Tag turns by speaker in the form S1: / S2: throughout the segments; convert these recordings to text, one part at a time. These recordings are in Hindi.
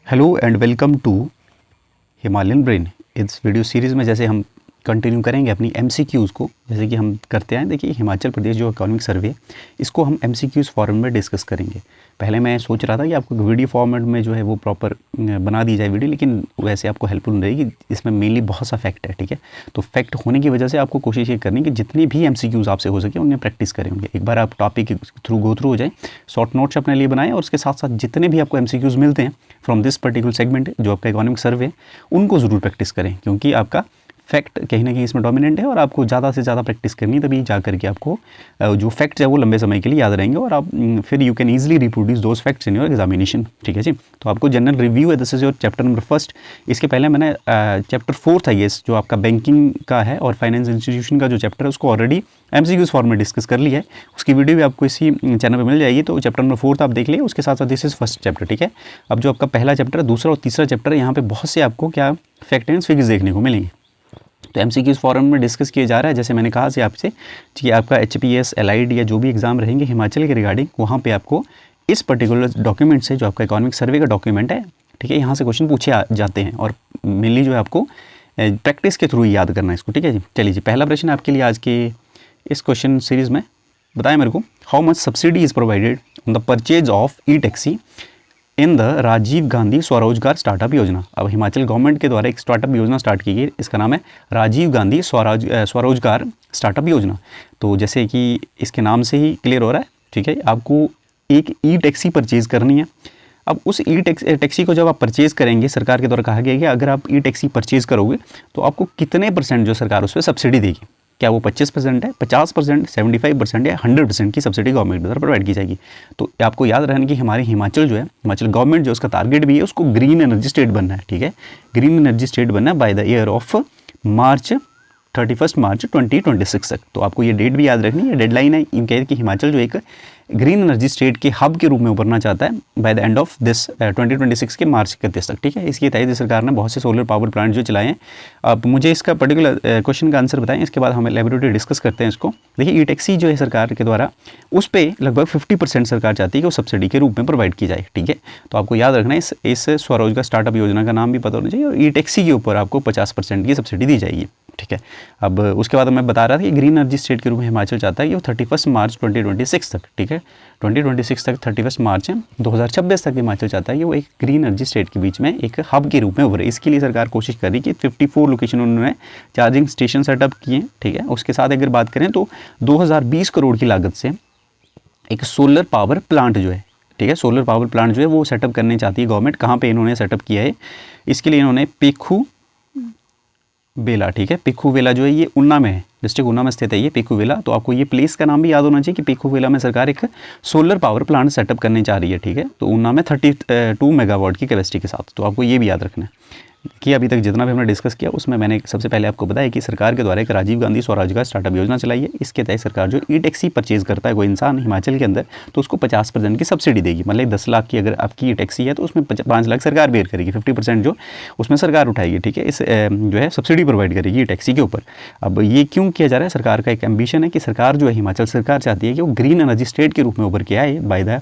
S1: Hello and welcome to Himalayan Brain. इस वीडियो सीरीज़ में जैसे हम कंटिन्यू करेंगे अपनी एमसीक्यूज़ को, जैसे कि हम करते हैं। देखिए, हिमाचल प्रदेश जो इकोनॉमिक सर्वे, इसको हम एमसीक्यूज़ फॉर्म में डिस्कस करेंगे। पहले मैं सोच रहा था कि आपको वीडियो फॉर्मेट में जो है वो प्रॉपर बना दी जाए वीडियो, लेकिन वैसे आपको हेल्पफुल रहेगी। इसमें मेनली बहुत सा फैक्ट है, ठीक है। तो फैक्ट होने की वजह से आपको कोशिश ये करनी कि जितनी भी एमसीक्यूज़ आपसे हो सके उन्हें प्रैक्टिस करें होंगे। एक बार आप टॉपिक थ्रू गो थ्रू हो जाए, शॉर्ट नोट्स अपने लिए बनाएं और उसके साथ साथ जितने भी आपको एमसीक्यूज़ मिलते हैं फ्रॉम दिस पर्टिकुलर सेगमेंट जो आपका इकोनॉमिक सर्वे, उनको ज़रूर प्रैक्टिस करें, क्योंकि आपका फैक्ट कहीं ना कहीं इसमें डोमिनेंट है और आपको ज़्यादा से ज़्यादा प्रैक्टिस करनी, तभी जा करके आपको जो फैक्ट्स है वो लंबे समय के लिए याद रहेंगे और आप फिर you can easily reproduce those facts in your examination. ठीक है जी। तो आपको जनरल रिव्यू है, this is your chapter number first. इसके पहले मैंने चैप्टर फोर्थ है ये, जो आपका बैंकिंग का है और फाइनेंस इंस्टीट्यूशन का जो चैप्टर है उसको ऑलरेडी एमसीक्यूज़ फॉर्म में डिस्कस कर लिया है। उसकी वीडियो भी आपको इसी चैनल पर मिल जाएगी। तो चैप्टर नंबर फोर्थ आप देख लीजिए, उसके साथ साथ दिस इज फर्स्ट चैप्टर। ठीक है। अब जो आपका पहला चैप्टर है, दूसरा और तीसरा चैप्टर है, यहाँ पे बहुत से आपको क्या फैक्ट एंड फिगर्स देखने को मिलेंगे। तो एमसीक्यूज़ फॉरम में डिस्कस किया जा रहा है। जैसे मैंने कहा से आपसे कि आपका एचपीएस, एलआईड या जो भी एग्जाम रहेंगे हिमाचल के रिगार्डिंग, वहाँ पे आपको इस पर्टिकुलर डॉक्यूमेंट से, जो आपका इकोनॉमिक सर्वे का डॉक्यूमेंट है, ठीक है, यहाँ से क्वेश्चन पूछे जाते हैं और मेनली जो है आपको प्रैक्टिस के थ्रू ही याद करना है इसको। ठीक है जी। चलिए जी, पहला प्रश्न आपके लिए आज के इस क्वेश्चन सीरीज़ में, बताएं मेरे को, how much subsidy is provided on the purchase of E taxi in the Rajiv Gandhi स्वरोजगार स्टार्टअप योजना। अब हिमाचल गवर्नमेंट के द्वारा एक स्टार्टअप योजना स्टार्ट की गई, इसका नाम है राजीव गांधी स्वरोजगार स्टार्टअप योजना। तो जैसे कि इसके नाम से ही क्लियर हो रहा है, ठीक है, आपको एक ई टैक्सी परचेज़ करनी है। अब उस ई टैक्सी को जब आप परचेज़ करेंगे, सरकार के द्वारा कहा गया है कि अगर आप ई टैक्सी परचेज़ करोगे तो आपको कितने परसेंट जो सरकार उस पर सब्सिडी देगी। क्या वो 25% है, 50%, 75% या 100% की सब्सिडी गवर्नमेंट द्वारा प्रोवाइड की जाएगी। तो आपको याद रहना कि हमारे हिमाचल जो है, हिमाचल गवर्नमेंट जो उसका टारगेट भी है, उसको ग्रीन एनर्जी स्टेट बनना है। ठीक है, ग्रीन एनर्जी स्टेट बनना है बाय द ईयर ऑफ 31 मार्च 2026 तक। तो आपको ये डेट भी याद रखनी है, डेडलाइन है। ये कह कि हिमाचल जो एक ग्रीन एनर्जी स्टेट के हब के रूप में उभरना चाहता है by the end of this 2026 के मार्च 31 तक। ठीक है, इसके तहत सरकार ने बहुत से सोलर पावर प्लांट जो चलाए हैं। अब मुझे इसका पर्टिकुलर क्वेश्चन का आंसर बताएं, इसके बाद हम लैबोरेटरी डिस्कस करते हैं इसको। देखिए, ई टैक्सी जो है सरकार के द्वारा, उस पर लगभग 50% सरकार चाहती है कि वो सब्सिडी के रूप में प्रोवाइड की जाए। ठीक है, तो आपको याद रखना है इस स्वरोजगार स्टार्टअप योजना का नाम भी पता होना चाहिए और ई टैक्सी के ऊपर आपको 50% की सब्सिडी दी जाएगी। ठीक है, अब उसके बाद मैं बता रहा था कि ग्रीन एनर्जी स्टेट के रूप में हिमाचल चाहता है कि वो 31 मार्च 2026 तक, ठीक है, 2026 तक, 31 मार्च 2026 तक हिमाचल चाहता है कि वो एक ग्रीन एनर्जी स्टेट के बीच में एक हब के रूप में उभरे। इसके लिए सरकार कोशिश कर रही है कि 54 लोकेशन उन्होंने चार्जिंग स्टेशन सेटअप किए। ठीक है, उसके साथ अगर बात करें तो 2020 करोड़ की लागत से एक सोलर पावर प्लांट जो है, ठीक है, सोलर पावर प्लांट जो है वो सेटअप करने चाहती है गवर्नमेंट। कहाँ पे इन्होंने सेटअप किया है, इसके लिए इन्होंने पेखू बेला, ठीक है, पेखू बेला जो है ये ऊना में है, डिस्ट्रिक्ट ऊना में स्थित है ये पेखू बेला। तो आपको ये प्लेस का नाम भी याद होना चाहिए कि पेखू बेला में सरकार एक सोलर पावर प्लांट सेटअप करने जा रही है। ठीक है, तो ऊना में 32 मेगावाट की कैपेसिटी के साथ। तो आपको ये भी याद रखना है कि अभी तक जितना भी हमने डिस्कस किया उसमें मैंने सबसे पहले आपको बताया कि सरकार के द्वारा एक राजीव गांधी स्वरोजगार स्टार्टअप योजना चलाई है। इसके तहत सरकार जो ई टैक्सी परचेज करता है कोई इंसान हिमाचल के अंदर, तो उसको 50% की सब्सिडी देगी। मतलब 10 लाख की अगर आपकी ई टैक्सी है तो उसमें 5 लाख सरकार बेयर करेगी, 50% जो उसमें सरकार उठाएगी। ठीक है, इस जो है सब्सिडी प्रोवाइड करेगी ई टैक्सी के ऊपर। अब ये क्यों किया जा रहा है, सरकार का एक एम्बिशन है कि सरकार जो है, हिमाचल सरकार चाहती है कि वो ग्रीन एनर्जी स्टेट के रूप में उभर के आए बाय द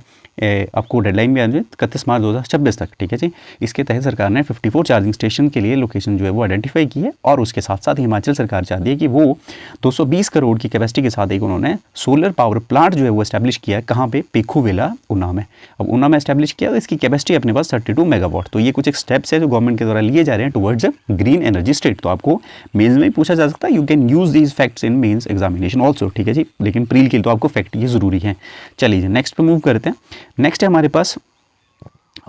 S1: आपको डेडलाइन भी आ जाए 31 मार्च 2026 तक। ठीक है जी। इसके तहत सरकार ने 54 चार्जिंग स्टेशन के लिए लोकेशन जो है वो आइडेंटिफाई की है और उसके साथ साथ हिमाचल सरकार चाहती है कि वो 220 करोड़ की कैपेसिटी के साथ एक उन्होंने सोलर पावर प्लांट जो है वो एस्टैब्लिश किया है। कहाँ पे, पेखूवेला ऊना में। अब ऊना में एस्टैब्लिश किया तो इसकी कैपेसिटी अपने पास 32 मेगावाट। तो ये कुछ एक स्टेप्स है जो गवर्नमेंट के द्वारा लिए जा रहे हैं टुवर्ड्स ग्रीन एनर्जी स्टेट। तो आपको मेन्स में पूछा जा सकता है, you can use these facts in mains examination also. ठीक है जी, लेकिन प्रील के लिए तो आपको फैक्ट ये जरूरी है। चलिए नेक्स्ट पे मूव करते हैं। नेक्स्ट है हमारे पास,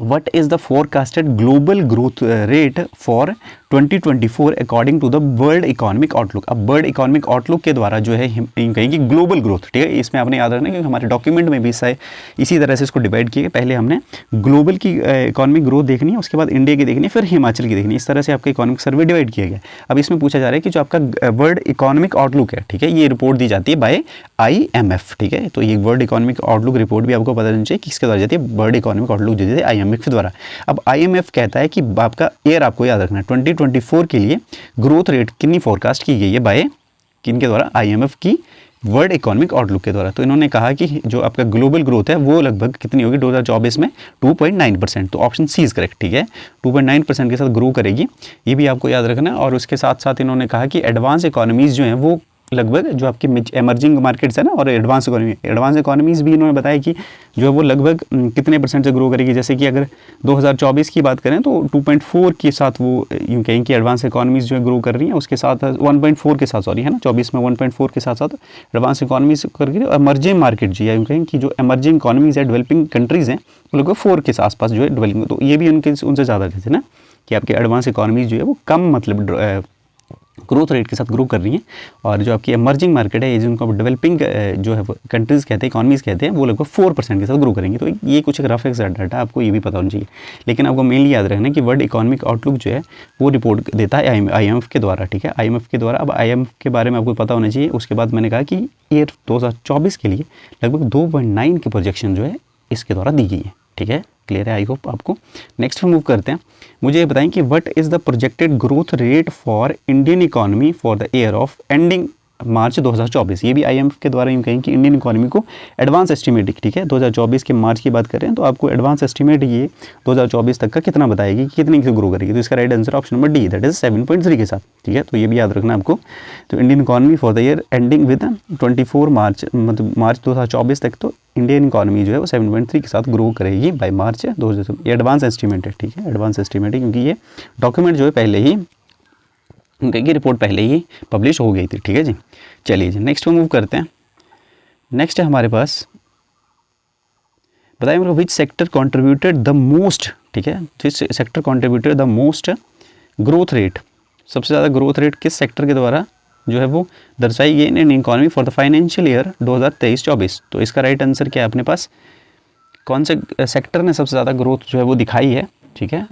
S1: what is the forecasted global growth rate for 2024 according to the world economic outlook. अब वर्ल्ड इकोनॉमिक आउटलुक के द्वारा जो है कहेंगे ग्लोबल ग्रोथ। ठीक है, इसमें आपने याद रखना कि हमारे डॉक्यूमेंट में भी इसी तरह से इसको डिवाइड किया। पहले हमने ग्लोबल की इकोनॉमिक ग्रोथ देखनी है, उसके बाद इंडिया की देखनी है, फिर हिमाचल की देखनी है। इस तरह से आपका इकोनॉमिक सर्वे डिवाइड किया गया। अब इसमें पूछा जा रहा है कि जो आपका वर्ल्ड इकोनॉमिक आउटलुक है, ठीक है, ये रिपोर्ट दी जाती है बाय IMF। ठीक है, तो ये वर्ल्ड इकोनॉमिक आउटलुक रिपोर्ट भी आपको पता चलना चाहिए किसके द्वारा जाती है, वर्ल्ड इकोनॉमिक आउटलुक जो है IMF के द्वारा। अब IMF कहता है कि आपका ईयर आपको याद रखना है 2024 के लिए ग्रोथ रेट कितनी फोरकास्ट की गई है बाय किनके द्वारा, IMF की वर्ल्ड इकोनॉमिक आउटलुक के द्वारा। तो इन्होंने कहा कि जो आपका ग्लोबल ग्रोथ है वो लगभग कितनी होगी 2024 में 2.9%। तो ऑप्शन सी इज करेक्ट, ठीक है, 2.9% के साथ ग्रो करेगी, ये भी आपको याद रखना है। और उसके साथ साथ इन्होंने कहा कि एडवांस इकोनॉमीज़ जो हैं वो लगभग जो आपकी एमर्जिंग मार्केट्स है ना और एडवांस इकोनॉमीज़ भी इन्होंने बताया कि जो है वो लगभग कितने परसेंट से ग्रो करेगी। जैसे कि अगर 2024 की बात करें तो 2.4 के साथ वो यूँ कहें कि एडवांस इकोनॉमीज़ जो है ग्रो कर रही हैं, उसके साथ 1.4 के साथ, सॉरी है ना, 24 में 1.4 के साथ साथ एडवांस इकोनॉमीज़ कर रही है। एमर्जिंग मार्केट जो है यूँ कहें कि जो एमर्जिंग इकोनॉमीज़ है, डेवलपिंग कंट्रीज़ हैं, वो लगभग 4 के आसपास जो है डेवलपिंग। तो ये भी उनसे ज़्यादा रहते हैं ना कि आपके एडवांस इकोनॉमीज़ जो है वो कम मतलब ग्रोथ रेट के साथ ग्रो कर रही हैं। और जो आपकी एमर्जिंग मार्केट है, जिनको डेवलपिंग जो है कंट्रीज़ कहते हैं, इकॉनमीज़ कहते हैं, वो लगभग 4% के साथ ग्रो करेंगी। तो ये कुछ एक रफ एक्साइट डाटा आपको ये भी पता होना चाहिए। लेकिन आपको मेनली याद रखना है कि वर्ल्ड इकोनॉमिक आउटलुक जो है वो रिपोर्ट देता है IMF के द्वारा, ठीक है, IMF के द्वारा। अब IMF के बारे में आपको पता होना चाहिए। उसके बाद मैंने कहा कि ईयर 2024 के लिए लगभग 2.9 की प्रोजेक्शन जो है इसके द्वारा दी गई है, ठीक है, क्लियर है, आई होप आपको। नेक्स्ट पे मूव करते हैं। मुझे ये बताएं कि what is the projected growth rate for Indian economy for the year of ending मार्च 2024। ये भी IMF के द्वारा यूँ कहें कि इंडियन इकोनॉमी को एडवांस एस्टिमेट, ठीक है, 2024 के मार्च की बात करें तो आपको एडवांस एस्टिमेट ये 2024 तक का कितना बताएगी कि कितनी ग्रो करेगी। तो इसका right answer option number D, that is 7.3 के साथ, ठीक है। तो ये भी याद रखना आपको। तो Indian economy for the year ending with 24 मार्च, मतलब मार्च 2024 तक तो इंडियन इकोनॉमी जो है वो 7.3 के साथ ग्रो करेगी बाय मार्च 2024। ये एडवांस एस्टिमेट है, ठीक है, एडवांस एस्टिमेट है, क्योंकि ये डॉक्यूमेंट जो है पहले ही उनकी रिपोर्ट पहले ही पब्लिश हो गई थी, ठीक है जी। चलिए जी नेक्स्ट पे मूव करते हैं। नेक्स्ट है हमारे पास, बताइए मेरे को which sector contributed the most, ठीक है, which sector contributed the most growth rate, सबसे ज़्यादा ग्रोथ रेट किस सेक्टर के द्वारा जो है वो दर्शाई गई in economy for the financial year 2023-24। तो इसका राइट आंसर क्या है अपने पास, कौन से सेक्टर ने सबसे ज़्यादा ग्रोथ जो है वो दिखाई है, ठीक है,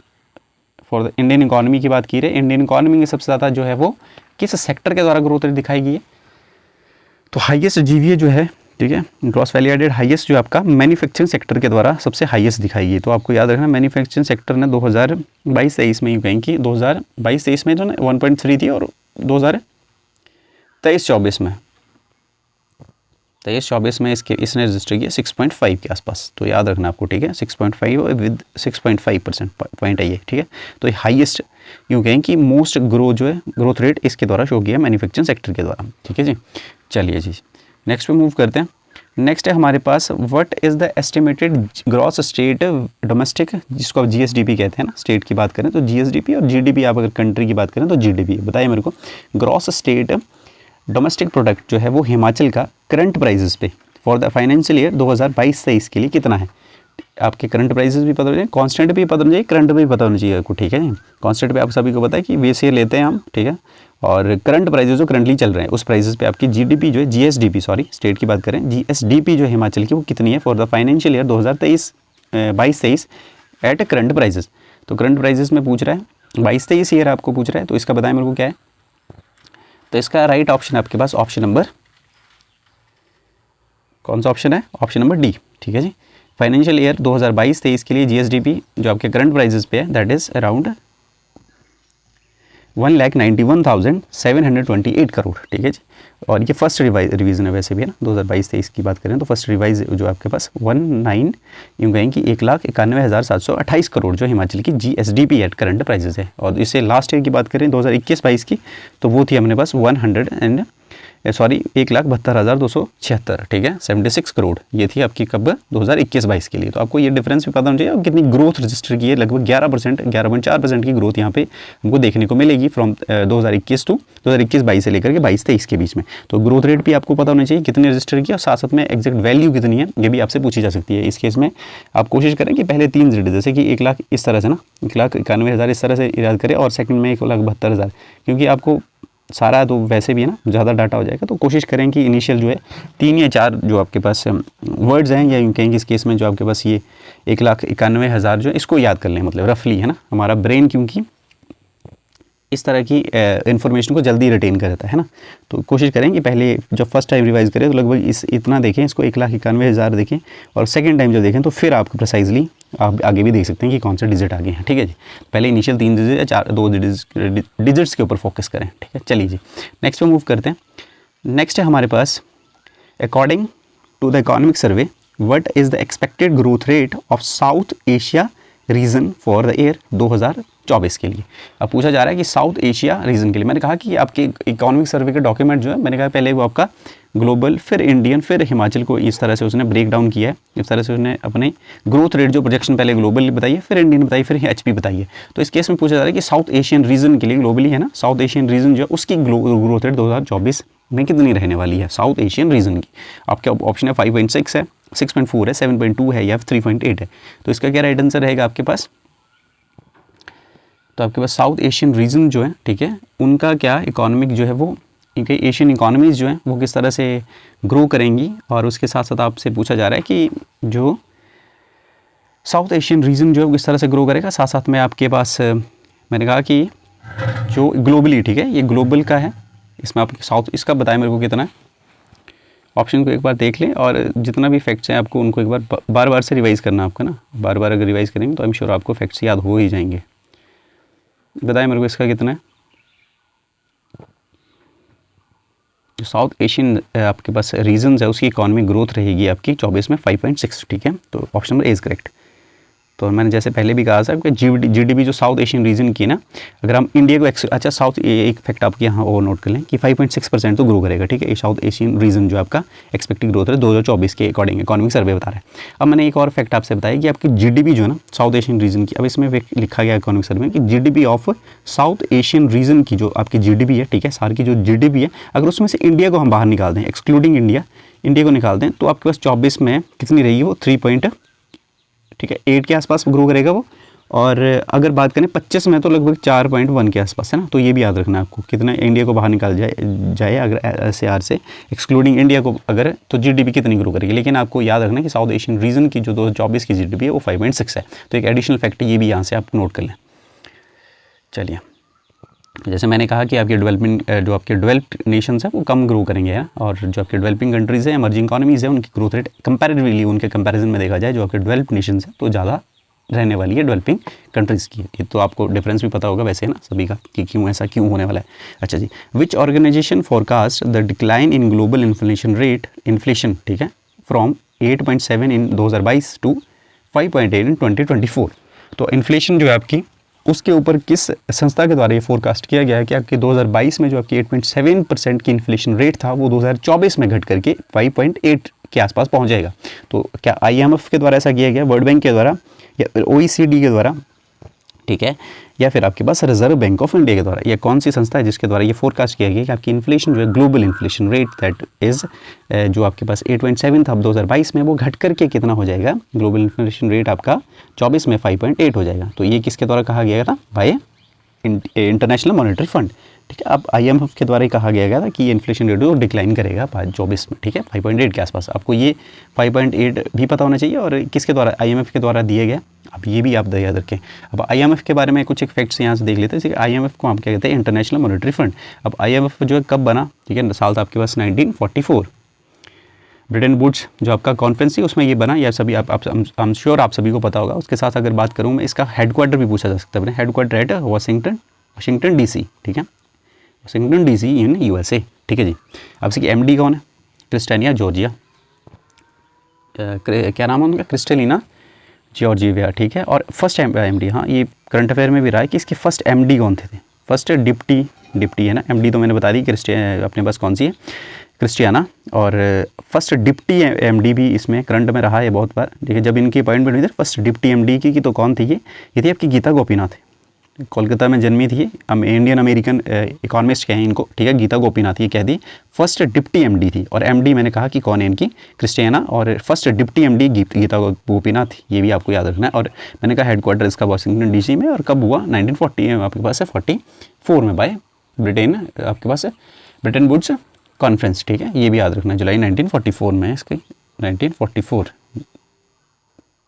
S1: फॉर द इंडियन इकोनॉमी की बात की रहे, इंडियन इकोनॉमी में सबसे ज़्यादा जो है वो किस सेक्टर के द्वारा ग्रोथ रेट दिखाई गई है। तो हाईएस्ट GVA जो है, ठीक है, ग्रॉस वैल्यू एडेड हाईएस्ट जो आपका मैन्युफैक्चरिंग सेक्टर के द्वारा सबसे हाईएस्ट दिखाई गई। तो आपको याद रखना मैन्युफैक्चरिंग सेक्टर ने 2022-23 में यूँ कहें कि 2022-23 में जो ना 1.3 थी और 2023-24 में 23-24 में इसने रजिस्टर किया 6.5 के आसपास। तो याद रखना आपको, ठीक है, 6.5 विद 6.5% पॉइंट है ये, ठीक है। तो ये हाईएस्ट यूँ कहें कि मोस्ट जो है ग्रोथ रेट इसके द्वारा शो किया मैन्युफैक्चरिंग सेक्टर के द्वारा, ठीक है जी। चलिए जी नेक्स्ट पे मूव करते हैं। नेक्स्ट है हमारे पास what is the estimated gross state domestic, जिसको आप GSDP कहते हैं ना, स्टेट की बात करें तो GSDP और GDP, आप अगर कंट्री की बात करें तो GDP। बताइए मेरे को ग्रॉस स्टेट डोमेस्टिक प्रोडक्ट जो है वो हिमाचल का करंट प्राइजेस पे फॉर द फाइनेंशियल ईयर 2022-23 के लिए कितना है। आपके करंट प्राइसेस भी पता होना चाहिए, कांस्टेंट भी पता होना चाहिए, करंट भी पता होना चाहिए आपको, ठीक है। कांस्टेंट पे आप सभी को पता है कि वैसे लेते हैं हम, ठीक है, और करंट प्राइसेस जो करंटली चल रहे हैं उस प्राइसेस पे आपकी GDP जो है GSDP, सॉरी स्टेट की बात करें, GSDP जो है हिमाचल की वो कितनी है for the financial year 2022-23 at current prices. तो करंट प्राइजेस में पूछ रहा है 22-23 ईयर आपको पूछ रहा है, तो इसका बताएं मेरे को क्या है। तो इसका राइट ऑप्शन आपके पास ऑप्शन नंबर, कौन सा ऑप्शन है, ऑप्शन नंबर डी, ठीक है जी। फाइनेंशियल ईयर 2022-23 के लिए GSDP जो आपके करंट प्राइजेस पे है दैट इज़ अराउंड 1,91,728 करोड़, ठीक है जी। और ये फर्स्ट रिवीजन है वैसे भी है ना, 2022-23 की बात करें तो फर्स्ट रिवाइज जो आपके पास 19 यूँ कहें कि 1,91,728 करोड़ जो हिमाचल की GSDP एट करंट प्राइजेस है। और इससे लास्ट ईयर की बात करें 2021-22 की तो वो थी अपने पास 1,72,276, ठीक है, 76 करोड़ ये थी आपकी कब 2021-22 के लिए। तो आपको ये डिफरेंस भी पता होना चाहिए और कितनी ग्रोथ रजिस्टर की है, लगभग 11.4% की ग्रोथ यहाँ पे हमको देखने को मिलेगी फ्रॉम 2021-22 से लेकर के 22-23 के बीच में। तो ग्रोथ रेट भी आपको पता होना चाहिए कितनी रजिस्टर की और साथ साथ में एग्जैक्ट वैल्यू कितनी है ये भी आपसे पूछी जा सकती है। इस केस में आप कोशिश करें कि पहले 3 डिजिट जैसे कि 1 लाख इस तरह से ना 1,91,000 इस तरह से याद करें और सेकंड में 1,72,000, क्योंकि आपको सारा तो वैसे भी है ना ज़्यादा डाटा हो जाएगा। तो कोशिश करें कि इनिशियल जो है 3 या 4 जो आपके पास वर्ड्स हैं या यूँ कहेंगे इस केस में जो आपके पास ये 1,91,000 जो है इसको याद कर लें, मतलब रफली है ना, हमारा ब्रेन क्योंकि इस तरह की इन्फॉर्मेशन को जल्दी रिटेन करता है ना। तो कोशिश करें कि पहले जब फर्स्ट टाइम रिवाइज करें तो लगभग इतना देखें, इसको 1,91,000 देखें और सेकंड टाइम जब देखें तो फिर आप प्रिसाइजली आप आगे भी देख सकते हैं कि कौन सा डिजिट आगे हैं, ठीक है जी। पहले इनिशियल 3 डिजिट या 2 डिजिट्स के ऊपर फोकस करें, ठीक है। चलिए जी नेक्स्ट पे मूव करते हैं। नेक्स्ट है हमारे पास according to the economic survey what is the expected growth rate of South Asia region for the year 2024 के लिए। अब पूछा जा रहा है कि साउथ एशिया रीजन के लिए। मैंने कहा कि आपके इकोनॉमिक सर्वे का डॉक्यूमेंट जो है, मैंने कहा पहले वो आपका ग्लोबल, फिर इंडियन, फिर हिमाचल को इस तरह से उसने ब्रेक डाउन किया है। इस तरह से उसने अपने ग्रोथ रेट जो प्रोजेक्शन पहले ग्लोबल बताई है, फिर इंडियन बताई, फिर एचपी बताई है। तो इस केस में पूछा जा रहा है कि साउथ एशियन रीजन के लिए, ग्लोबली है ना, साउथ एशियन रीजन जो है उसकी ग्रोथ रेट 2024 में कितनी रहने वाली है साउथ एशियन रीजन की। आपके ऑप्शन है 5.6 है, 6.4 है, 7.2 है या 3.8 है। तो इसका क्या राइट आंसर रहेगा आपके पास? तो आपके पास साउथ एशियन रीजन जो है, ठीक है, उनका क्या इकोनॉमिक जो है वो, इनके एशियन इकोनॉमीज़ जो हैं वो किस तरह से ग्रो करेंगी। और उसके साथ साथ आपसे पूछा जा रहा है कि जो साउथ एशियन रीजन जो है वो किस तरह से ग्रो करेगा। साथ साथ में आपके पास मैंने कहा कि जो ग्लोबली, ठीक है, ये ग्लोबल का है, इसमें आप साउथ, इसका बताएं मेरे को कितना है। ऑप्शन को एक बार देख लें और जितना भी फैक्ट्स हैं आपको उनको एक बार बार से रिवाइज़ करना आपका ना। बार बार अगर रिवाइज़ करेंगे तो आई एम श्योर आपको फैक्ट्स याद हो ही जाएंगे। बताएं मेरे को इसका कितना है। जो साउथ एशियन आपके पास रीजन्स है उसकी इकोनॉमिक ग्रोथ रहेगी आपकी 24 में 5.6, ठीक है। तो option number A is correct. तो मैंने जैसे पहले भी कहा था कि जीडीपी जो साउथ एशियन रीजन की ना, अगर हम इंडिया को अच्छा साउथ, एक फैक्ट आपके यहाँ और नोट कर लें कि 5.6% तो ग्रो करेगा, ठीक है, ये साउथ एशियन रीजन जो आपका एक्सपेक्टेड ग्रोथ है 2024 के अकॉर्डिंग इकोनॉमिक सर्वे बता रहा है। अब मैंने एक और फैक्ट आपसे बताया कि आपकी जीडीपी जो है ना साउथ एशियन रीजन की, अब इसमें लिखा गया इकोनॉमिक सर्वे में कि GDP of south Asian region की जो आपकी जीडीपी है, ठीक है, सारी की जो जीडीपी है, अगर उसमें से इंडिया को हम बाहर निकाल दें, एक्सक्लूडिंग इंडिया को निकाल दें, तो आपके पास 24 में कितनी रही वो 3, ठीक है, 8 के आसपास ग्रो करेगा वो। और अगर बात करें 25 में तो लगभग 4.1 के आसपास है ना। तो ये भी याद रखना आपको, कितना इंडिया को बाहर निकाल जाए अगर SAR से एक्सक्लूडिंग इंडिया को अगर, तो जीडीपी कितनी ग्रो करेगी। लेकिन आपको याद रखना कि साउथ एशियन रीजन की जो 2024 की जीडीपी है वो 5.6 है। तो एक एडिशनल फैक्ट ये भी यहाँ से आप नोट कर लें। चलिए, जैसे मैंने कहा कि आपके जो आपके डेवलप्ड नेशंस हैं वो कम ग्रो करेंगे है, और जो आपके डेवलपिंग कंट्रीज़ हैं, इमर्जिंग इकॉनमीज़ हैं, उनकी ग्रोथ रेट कंपैरेटिवली, उनके कंपैरिजन में देखा जाए जो आपके डेवलप्ड नेशंस हैं तो ज़्यादा रहने वाली है डेवलपिंग कंट्रीज़ की। ये तो आपको डिफरेंस भी पता होगा वैसे ना सभी का कि क्यों ऐसा क्यों होने वाला है। अच्छा जी, which organization forecast the decline in global inflation, ठीक है, फ्रॉम 8.7 इन 2022 टू 5.8 इन 2024। तो इन्फ्लेशन जो है आपकी, उसके ऊपर किस संस्था के द्वारा ये फोरकास्ट किया गया है कि आपके 2022 में जो आपकी 8.7% की इन्फ्लेशन रेट था वो 2024 में घट करके 5.8 के आसपास पहुंच जाएगा। तो क्या IMF के द्वारा ऐसा किया गया, वर्ल्ड बैंक के द्वारा, या OECD के द्वारा, ठीक है, या फिर आपके पास रिजर्व बैंक ऑफ इंडिया के द्वारा, या कौन सी संस्था है जिसके द्वारा ये फोरकास्ट किया गया कि आपकी इन्फ्लेशन जो है, global inflation rate that is जो आपके पास 8.7 था अब 2022 में, वो घट करके कितना हो जाएगा, ग्लोबल इन्फ्लेशन रेट आपका 24 में 5.8 हो जाएगा। तो ये किसके द्वारा कहा गया था? बाय इंटरनेशनल मॉनेटरी फंड, ठीक है। अब IMF के द्वारा ही कहा गया था कि ये इन्फ्लेशन रेट वो डिक्लाइन करेगा 24 में, ठीक है, 5.8 के आसपास। आपको ये 5.8 भी पता होना चाहिए और किसके द्वारा, IMF के द्वारा दिए गए। अब ये भी आप याद रखें। अब IMF के बारे में कुछ एक फैक्ट्स यहाँ से देख लेते हैं। जैसे IMF को हम क्या कहते हैं, इंटरनेशनल मॉनेटरी फंड। अब IMF जो है कब बना, ठीक है, साल था आपके पास 1944। ब्रिटेन वुड्स जो आपका कॉन्फ्रेंस थी उसमें ये बना, या सभी आप आई एम श्योर आप सभी को पता होगा। उसके साथ अगर बात करूँ मैं, इसका हेडक्वार्टर भी पूछा जा सकता है। हेडक्वार्टर एट वाशिंगटन DC, ठीक है, वाशिंगटन DC इन USA, ठीक है जी। अब इसकी MD कौन है? क्रिस्टेलिना जॉर्जिया, क्या नाम है उनका? क्रिस्टेलिना जॉर्जिया, ठीक है। और फर्स्ट MD, हाँ, ये करंट अफेयर में भी रहा है कि इसके फर्स्ट MD कौन थे? फर्स्ट डिप्टी है ना, MD तो मैंने बता दी, अपने पास कौन सी है, क्रिस्टियाना। और फर्स्ट डिप्टी MD भी इसमें करंट में रहा है बहुत बार, ठीक है। जब इनकी अपॉइंटमेंट हुई थी फर्स्ट डिप्टी MD की तो कौन थी? ये थी आपकी गीता गोपीनाथ। कोलकाता में जन्मी थी, इंडियन अमेरिकन इकोनॉमिस्ट कहें इनको, ठीक है। गीता गोपीनाथ ये कह दी फर्स्ट डिप्टी MD थी। और MD मैंने कहा कि कौन है इनकी? क्रिस्टियाना। और first deputy MD Gita Gopinath, ये भी आपको याद रखना है। और मैंने कहा हेडक्वार्टर इसका वाशिंगटन DC में, और कब हुआ? 1940 आपके पास है 44 में बाय ब्रिटेन, आपके पास है ब्रिटेन वुड्स कॉन्फ्रेंस, ठीक है। ये भी याद रखना, जुलाई 1944 में है इसकी, 1944।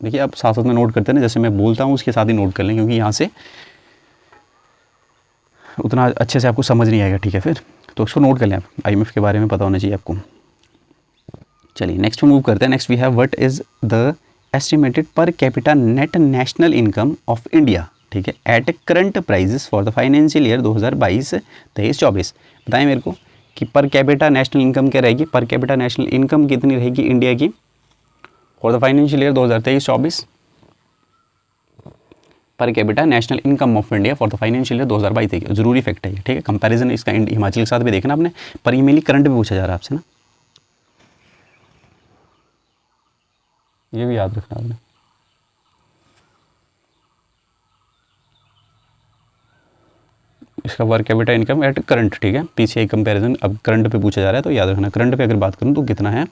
S1: देखिए आप साथ साथ में नोट करते हैं, जैसे मैं बोलता हूँ उसके साथ ही नोट कर लें, क्योंकि यहाँ से उतना अच्छे से आपको समझ नहीं आएगा, ठीक है। फिर तो उसको नोट कर लें आप, IMF के बारे में पता होना चाहिए आपको। चलिए नेक्स्ट मूव करते हैं। Next we have what is the estimated per capita net national income of India, ठीक है, at current prices for the financial year 2022-23-24। बताएं मेरे को कि पर कैपिटा नेशनल इनकम क्या रहेगी, पर कैपिटा नेशनल इनकम कितनी रहेगी इंडिया की for the financial year 2023-24, per capita national income of India for the financial year 2022-23। जरूरी फैक्ट है ये, ठीक है। कंपैरिजन इसका हिमाचल के साथ भी देखना आपने, पर ये मेनली करंट पे पूछा जा रहा है आपसे ना, ये भी याद रखना आपने। इसका per capita income at current, ठीक है, पीसीआई कंपैरिजन अब करंट पे पूछा जा रहा है तो याद रखना। करंट पे अगर बात करूँ तो कितना है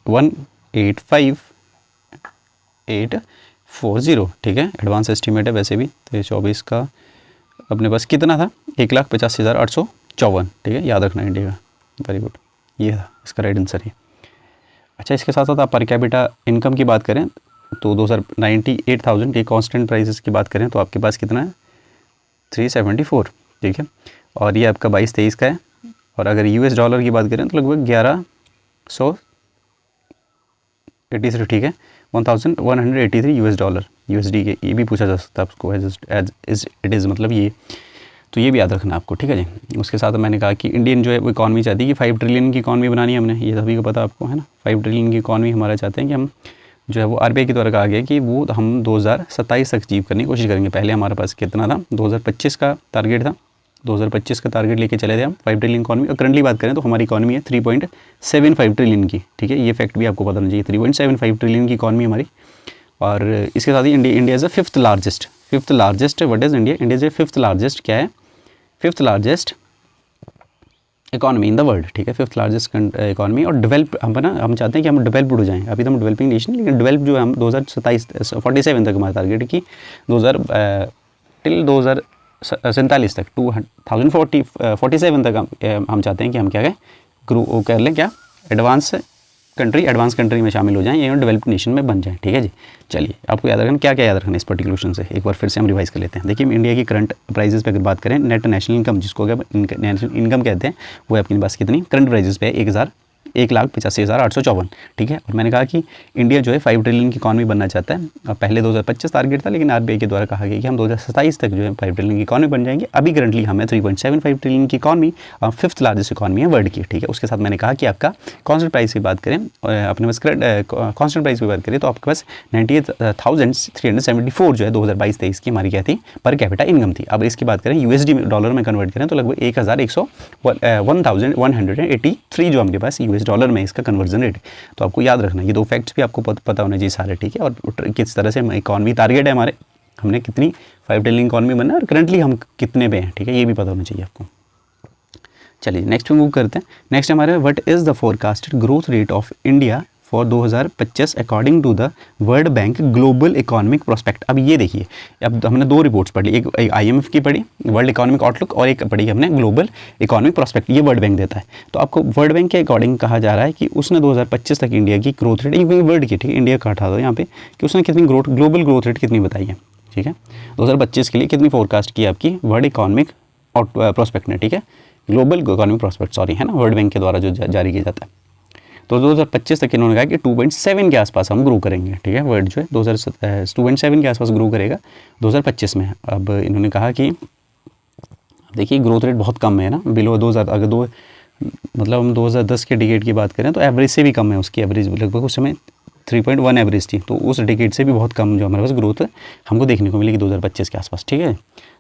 S1: 185,840, ठीक है। एडवांस एस्टिमेट है वैसे भी। तो 24 का अपने पास कितना था 1,85,854, ठीक है, याद रखना इंडिया का। वेरी गुड, ये था इसका राइट आंसर है। अच्छा, इसके साथ साथ आप पर कैपिटा इनकम की बात करें तो 298,000 ये कांस्टेंट प्राइसेस की बात करें तो आपके पास कितना है 374, ठीक है। और ये आपका 22-23 का है। और अगर यूएस डॉलर की बात करें तो लगभग 1183, ठीक है, 1183 यूएस डॉलर यूएसडी के, ये भी पूछा जा सकता है आपको एज इट इज़, मतलब ये, तो ये भी याद रखना आपको, ठीक है जी। उसके साथ मैंने कहा कि इंडियन जो है वो इकॉनमी चाहती है कि 5 ट्रिलियन की इकॉनमी बनानी है हमने, ये सभी को पता आपको है ना। 5 ट्रिलियन की इकॉनमी हमारा चाहते हैं कि हम जो है वो आरबीआई के द्वारा कहा गया कि वो हम 2027 तक अचीव करने की कोशिश करेंगे। पहले हमारे पास कितना था 2025 का टारगेट था, 2025 का टारगेट लेके चले थे हम 5 ट्रिलियन इकॉनमी। और करंटली बात करें तो हमारी इकॉनमी है 3.75 ट्रिलियन की, ठीक है। ये फैक्ट भी आपको पता होना चाहिए, 3.75 ट्रिलियन की इकॉनमी हमारी। और इसके साथ ही India is a fifth largest what is India is a fifth largest, क्या है, fifth largest economy in the world, ठीक है, फिफ्थ लार्जेस्ट इकॉनमी। और डेवलप हम चाहते हैं कि हम डेवलप्ड हो जाएं। अभी तो हम डेवलपिंग नेशन, लेकिन डेवलप जो है हम 2047 तक हमारा टारगेट है कि 2047 तक 2047 तक हम चाहते हैं कि हम क्या करें, ग्रो कर लें, क्या, एडवांस कंट्री में शामिल हो जाएं, ये डेवलप्ड नेशन में बन जाएं, ठीक है जी। चलिए, आपको याद रखना, क्या क्या याद रखना इस पर्टिकुलर क्वेश्चन से, एक बार फिर से हम रिवाइज कर लेते हैं। देखिए, इंडिया की करंट प्राइजेस पे अगर बात करें, नेट नेशनल इनकम जिसको नेशनल इनकम कहते हैं, वो आपके पास कितनी करंट प्राइजेस पे है 1,85,854, ठीक है। और मैंने कहा कि इंडिया जो है 5 ट्रिलियन की इकॉनमी बनना चाहता है। और पहले 2025 टारगेट था, लेकिन आरबीआई के द्वारा कहा गया कि हम 2027 तक जो है 5 ट्रिलियन की इकॉनमी बन जाएंगे। अभी करंटली हमें 3.75 ट्रिलियन की इकॉनमी, फिफ्थ लार्जेस्ट इकॉनमी है वर्ल्ड की, ठीक है। उसके साथ मैंने कहा कि आपका कॉन्स्टेंट प्राइस की बात करें, अपने पास कॉन्स्टेंट प्राइस की बात करें तो आपके पास 98,374 जो है 2022-23 की हमारी क्या थी, पर कैपिटा इनकम थी। अब इसकी बात करें यूएसडी डॉलर में कन्वर्ट करें तो लगभग 1183 जो हमारे पास यूएस डॉलर में इसका कन्वर्जन रेट। तो आपको याद रखना, ये दो फैक्ट्स भी आपको पता होने चाहिए सारे, ठीक है। और किस तरह से इकॉनमी टारगेट है हमारे, हमने कितनी 5 ट्रिलियन इकॉनमी बनना है और करंटली हम कितने पे हैं, ठीक है, ये भी पता होना चाहिए आपको। चलिए नेक्स्ट पे मूव करते हैं। नेक्स्ट हमारे what is the forecasted growth rate of India for 2025 according to the world bank global economic prospect. अब ये देखिए, अब हमने 2 रिपोर्ट्स पढ़ ली, एक IMF की पढ़ी वर्ल्ड इकोनॉमिक आउटलुक, और एक पढ़ी हमने ग्लोबल इकोनॉमिक प्रोस्पेक्ट, ये वर्ल्ड बैंक देता है। तो आपको वर्ल्ड बैंक के अकॉर्डिंग कहा जा रहा है कि उसने 2025 तक इंडिया की ग्रोथ रेट, वर्ल्ड की, ठीक है, इंडिया का हटा दो यहाँ पे, कि उसने कितनी ग्लोबल ग्रोथ रेट कितनी बताई है, ठीक है, 2025 के लिए कितनी फोरकास्ट की आपकी वर्ल्ड इकोनॉमिक प्रोस्पेक्ट ने, ठीक है, ग्लोबल इकोनॉमिक प्रोस्पेक्ट सॉरी, है ना, वर्ल्ड बैंक के द्वारा जो जारी किया जाता है। तो 2025 तक इन्होंने कहा कि 2.7 के आसपास हम ग्रो करेंगे, ठीक है, वर्ल्ड जो है 2.7 के आसपास ग्रो करेगा 2025 में। अब इन्होंने कहा कि देखिए ग्रोथ रेट बहुत कम है ना, बिलो 2000, अगर मतलब हम 2010 के डिकेड की बात करें तो एवरेज से भी कम है, उसकी एवरेज लगभग उस समय 3.1 एवरेज थी, तो उस डिकेड से भी बहुत कम जो हमारे पास ग्रोथ हमको देखने को मिलेगी 2025 के आसपास, ठीक है।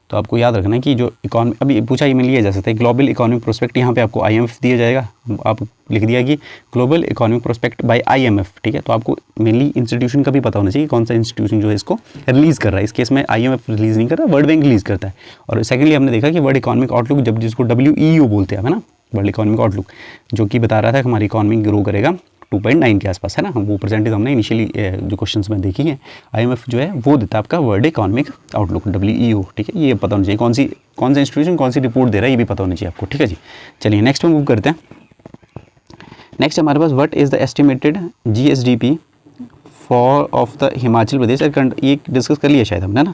S1: तो आपको याद रखना है कि जो इकॉनमी अभी पूछा, ये मिल लिया जा सकता है ग्लोबल इकोनॉमिक प्रोस्पेक्ट, यहाँ पे आपको IMF दिया जाएगा, आप लिख दिया कि global economic prospect by IMF, ठीक है। तो आपको मेनली इंस्टीट्यूशन का भी पता होना चाहिए कौन सा इंस्टीट्यूशन जो है इसको रिलीज़ कर रहा है। इस केस में IMF रिलीज़ नहीं कर रहा, वर्ल्ड बैंक रिलीज़ करता है। और सेकेंडली हमने देखा कि वर्ल्ड इकोनॉमिक आउटलुक, जब जिसको WEU बोलते हैं, है ना, वर्ल्ड इकोनॉमिक आउटलुक, जो कि बता रहा था कि हमारी इकॉनमी ग्रो करेगा 2.9 के आसपास, है ना, वो परसेंटेज हमने इनिशियली जो क्वेश्चंस में देखी है। IMF जो है वो देता है आपका वर्ल्ड इकोनॉमिक आउटलुक WEU, ठीक है, ये पता होना चाहिए कौन सा इंस्टीट्यूशन कौन सी रिपोर्ट दे रहा है, ये भी पता होना चाहिए आपको, ठीक है जी। चलिए नेक्स्ट में मूव करते हैं। नेक्स्ट हमारे पास what is the estimated GSDP for of the Himachal Pradesh, ये डिस्कस कर लिया शायद हमने ना,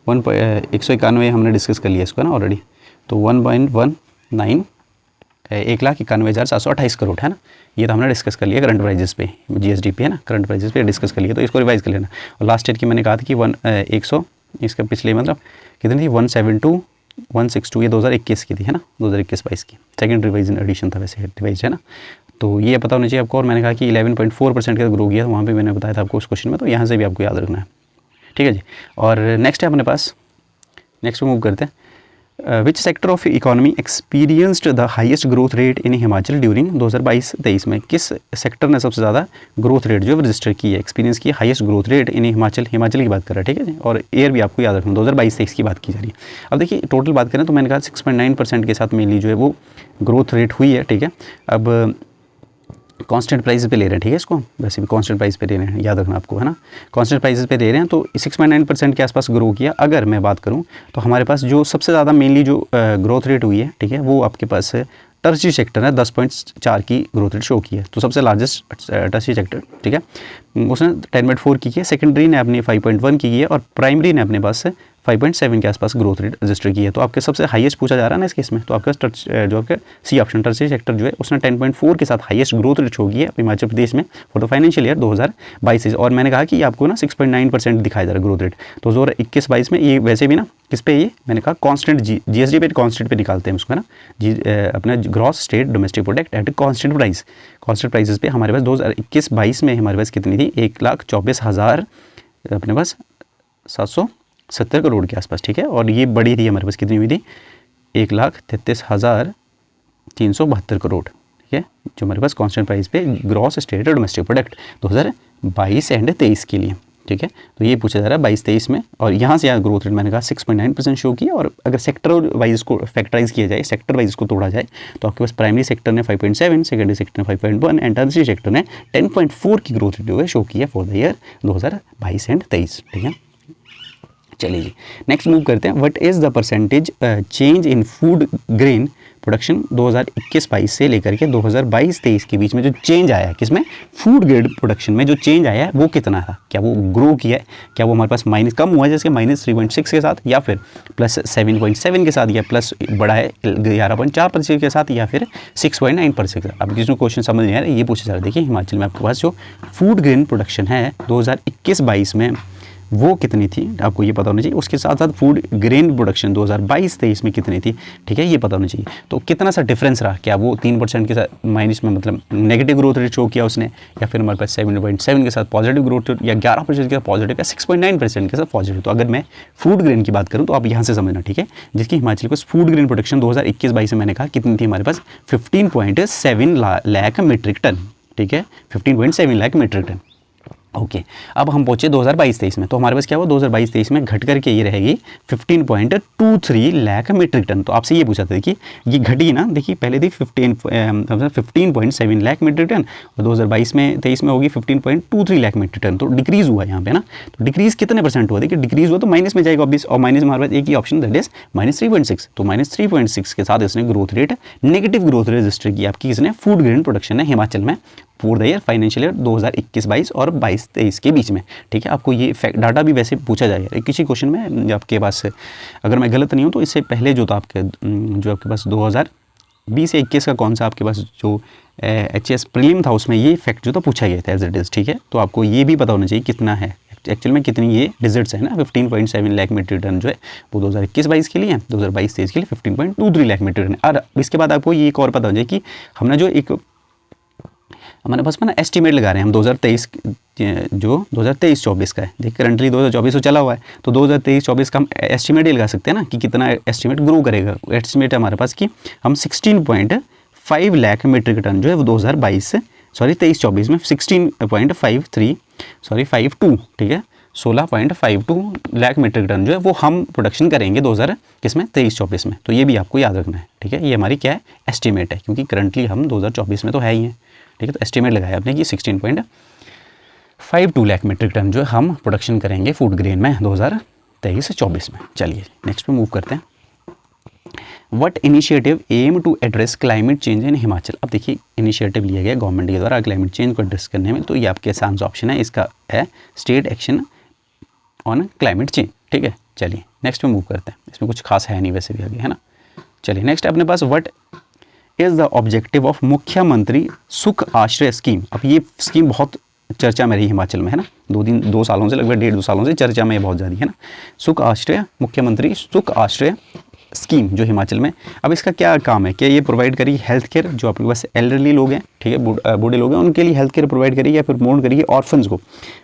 S1: 191 हमने डिस्कस कर लिया इसको ना ऑलरेडी। तो 1.19 1,91,728 करोड़, है ना, ये तो हमने डिस्कस कर लिया करंट प्राइजेस पे, GSDP है ना, करंट प्राइजेस पे डिस्कस कर लिया, तो इसको रिवाइज कर लेना। और लास्ट ईयर की मैंने कहा था कि 100 इसका पिछले मतलब कितनी थी 172 162 ये 2021 की थी है ना, 2021-22 की सेकंड रिवाइजन एडिशन था, वैसे रिवाइज है ना। तो ये पता होना चाहिए आपको। और मैंने कहा कि 11.4% का ग्रो किया, वहाँ पे मैंने बताया था आपको उस क्वेश्चन में, तो यहाँ से भी आपको याद रखना है, ठीक है जी। और नेक्स्ट है अपने पास, नेक्स्ट पे मूव करते हैं। Which sector of economy experienced the highest growth rate in Himachal during 2022-23 में, किस सेक्टर ने सबसे ज़्यादा ग्रोथ रेट जो है रजिस्टर की है, एक्सपीरियंस की highest growth rate in Himachal, Himachal की बात कर रहा है, ठीक है जी। और ईयर भी आपको याद रखना, 2022-23 की बात की जा रही है। अब देखिए टोटल बात करें तो मैंने कहा 6.9% के साथ मेनली जो है वो ग्रोथ रेट हुई है, ठीक है। अब कांस्टेंट प्राइस पे ले रहे हैं, ठीक है, इसको वैसे भी कांस्टेंट प्राइस पे ले रहे हैं, याद रखना आपको है ना, कांस्टेंट प्राइस पे ले रहे हैं। तो 6.9% के आसपास ग्रो किया। अगर मैं बात करूं तो हमारे पास जो सबसे ज़्यादा मेनली जो ग्रोथ रेट हुई है, ठीक है, वो आपके पास टर्शियरी सेक्टर है, 10.4 की ग्रोथ रेट शो की है। तो सबसे लार्जेस्ट टर्शियरी सेक्टर, ठीक है, उसने 10.4 की है, सेकेंडरी ने अपनी 5.1 की है और प्राइमरी ने अपने पास 5.7 के आसपास ग्रोथ रेट रजिस्टर की है। तो आपके सबसे हाईएस्ट पूछा जा रहा है ना इस केस में, तो आपका जो आपका सी ऑप्शन टर्शियरी सेक्टर जो है उसने 10.4 के साथ हाईएस्ट ग्रोथ रेट शो की है हिमाचल प्रदेश में फॉर द फाइनेंशियल ईयर 2022। और मैंने कहा कि आपको ना 6.9% दिखाया जा रहा है ग्रोथ रेट। तो 2021-22 में ये वैसे भी ना किस पे, ये मैंने कहा कांस्टेंट जीएसडी पे, कांस्टेंट पे निकालते हैं उसको है ना, अपना gross state domestic product at constant price, constant prices पे हमारे पास 2021-22 में हमारे पास कितनी थी, 1,24,000 अपने पास 770 करोड़ के आसपास, ठीक है। और ये बड़ी थी हमारे पास कितनी हुई थी, 1,33,372 करोड़, ठीक है, जो हमारे पास कांस्टेंट प्राइस पे gross state domestic product 2022 and 23 के लिए, ठीक है। तो ये पूछा जा रहा है 22-23 में। और यहाँ से यहाँ ग्रोथ रेट मैंने कहा 6.9% शो किया। और अगर सेक्टर वाइज इसको फैक्टराइज किया जाए, सेक्टर वाइज इसको तोड़ा जाए, तो आपके पास प्राइमरी सेक्टर ने 5.7, सेकेंडरी सेक्टर ने 5.1 एंड टर्शियरी सेक्टर ने 10.4 की ग्रोथ रेट जो है शो की है फॉर द ईयर 2022 एंड 23, ठीक है। चलिए जी, नेक्स्ट मूव करते हैं। What is the percentage change in food grain production 2021-22 से लेकर के 2022-23 के बीच में जो चेंज आया है, किसमें, फूड ग्रेड प्रोडक्शन में जो चेंज आया है वो कितना था, क्या वो ग्रो किया है, क्या वो हमारे पास माइनस कम हुआ है जैसे -3.6 के साथ, या फिर +7.7 के साथ, या प्लस बढ़ा है 11.4% के साथ, या फिर 6.9%। अब जिसमें क्वेश्चन समझ नहीं आ रहा है, ये पूछा जा रहा है। देखिए हिमाचल में आपके पास जो फूड ग्रेन प्रोडक्शन है 2021-22 में वो कितनी थी, आपको ये पता होना चाहिए। उसके साथ साथ फूड ग्रेन प्रोडक्शन 2022-23 में कितनी थी, ठीक है, ये पता होना चाहिए। तो कितना सा डिफरेंस रहा, क्या वो 3% के साथ माइनस में मतलब नेगेटिव ग्रोथ रेट शो किया उसने, या फिर हमारे पास 7.7 के साथ पॉजिटिव ग्रोथ रेट, या 11% के साथ पॉजिटिव, या 6.9% के साथ पॉजिटिव। तो अगर मैं फूड ग्रेन की बात करूँ तो आप यहाँ से समझना, ठीक है, जिसकी हिमाचल को फूड ग्रेन प्रोडक्शन 2021-22 में मैंने कहा कितनी थी हमारे पास 15.7 लाख मीट्रिक टन, ठीक है, 15.7 लाख मीट्रिक टन। ओके, अब हम पहुंचे 2022-23 में, तो हमारे पास क्या हुआ 2022-23 में घट करके ये रहेगी 15.23 लाख मीट्रिक टन। तो आपसे ये पूछा था कि ये घटी ना, देखिए पहले थी 15.7 लाख मीट्रिक टन और 2022-23 में होगी 15.23 लाख मीट्रिक टन। तो डिक्रीज़ हुआ यहाँ पे ना, तो डिक्रीज़ कितने % हुआ, देखिए डिक्रीज़ हुआ तो माइनस में जाएगा ऑब्वियस, और माइनस में हमारे पास एक ही ऑप्शन दैट इज -3.6। तो -3.6 के साथ इसने growth rate, negative growth rate register की आपकी इसने फूड ग्रेन प्रोडक्शन है हिमाचल में for the year financial year 2021-22 और 22-23 के बीच में, ठीक है। आपको ये फैक्ट डाटा भी वैसे पूछा जाएगा किसी क्वेश्चन में आपके पास, अगर मैं गलत नहीं हूँ तो इससे पहले जो था आपके जो आपके पास 2020 या 21 का कौन सा आपके पास जो HS प्रीलिम था उसमें ये फैक्ट जो था पूछा गया था एज इट इज़, ठीक है। तो आपको ये भी पता होना चाहिए कितना है एक्चुअल में, कितनी ये डिजिट्स है ना, 15.7 लाख मीट्रिक टन जो है वो 2021-22 के लिए है, 2022-23 के लिए 15.23 लाख मीट्रिक टन। और इसके बाद आपको ये एक और पता हो जाए कि हमने जो एक हमारे पास में ना एस्टीमेट लगा रहे हैं हम 2023 जो 2023-24 का है, देखिए करंटली 2024 तो चला हुआ है, तो 2023-24 का हम एस्टीमेट ही लगा सकते हैं ना कि कितना एस्टीमेट ग्रो करेगा। एस्टीमेट है हमारे पास कि हम 16.5 लाख मीट्रिक टन जो है वो 23-24 में 52, ठीक है, 16.52 लाख मीट्रिक टन जो है वो हम प्रोडक्शन करेंगे 2023-24 में। तो ये भी आपको याद रखना है, ठीक है, ये हमारी क्या है एस्टीमेट है, क्योंकि करंटली हम 2024 में तो है ही हैं, ठीक है। तो एस्टीमेट लगाया आपने कि 16.52 लाख मीट्रिक टन जो है हम प्रोडक्शन करेंगे फूड ग्रेन में 2023-24 में। चलिए नेक्स्ट पे मूव करते हैं। What initiative aim to address climate change in Himachal. अब देखिए इनिशिएटिव लिया गया गवर्नमेंट के द्वारा क्लाइमेट चेंज को एड्रेस करने में, तो ये आपके आसान ऑप्शन है, इसका है state action on climate change, ठीक है। चलिए नेक्स्ट पे मूव करते हैं, इसमें कुछ खास है नहीं वैसे भी आगे, है ना। चलिए नेक्स्ट अपने पास what is the objective of Mukhyamantri Sukh आश्रय स्कीम। अब ये स्कीम बहुत चर्चा में रही हिमाचल में, है ना, 2 सालों से लगभग 1.5-2 सालों से चर्चा में बहुत ज़्यादा है ना। सुख आश्रय, मुख्यमंत्री सुख आश्रय स्कीम जो हिमाचल में, अब इसका क्या काम है, क्या ये प्रोवाइड करेगी हेल्थ केयर, जो आपके पास एल्डरली लोग हैं, ठीक है, बूढ़े लोग हैं, उनके लिए हेल्थ केयर प्रोवाइड करेगी, या फिर प्रमोट करेगी ऑर्फन्स को,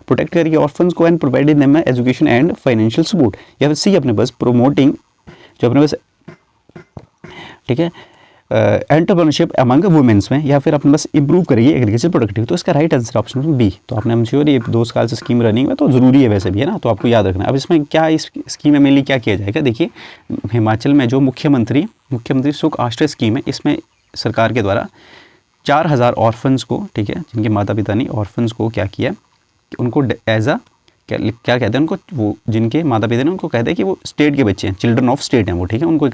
S1: प्रोटेक्ट करेगी ऑर्फन्स को and provided them education and financial support, या फिर सी अपने पास प्रोमोटिंग जो अपने पास, ठीक है, एंटरप्रेन्योरशिप अमंग वुमेन्स में, या फिर अपने पास इंप्रूव करेगी एग्रीकल्चर प्रोडक्टिविटी। तो इसका राइट आंसर ऑप्शन बी। तो आपने हम श्योर ये 2 साल से स्कीम रनिंग में, तो ज़रूरी है वैसे भी, है ना, तो आपको याद रखना है। अब इसमें क्या, इस स्कीम में मेनली क्या किया जाएगा, देखिए हिमाचल में जो मुख्यमंत्री सुख आश्रय स्कीम है, इसमें सरकार के द्वारा 4000 ऑर्फन्स को, ठीक है, जिनके माता पिता नहीं, ऑर्फन्स को क्या किया कि उनको एज अ क्या कहते हैं उनको, वो जिनके माता पिता ने, उनको कहते हैं कि वो स्टेट के बच्चे हैं, चिल्ड्रन ऑफ स्टेट हैं वो, ठीक है, उनको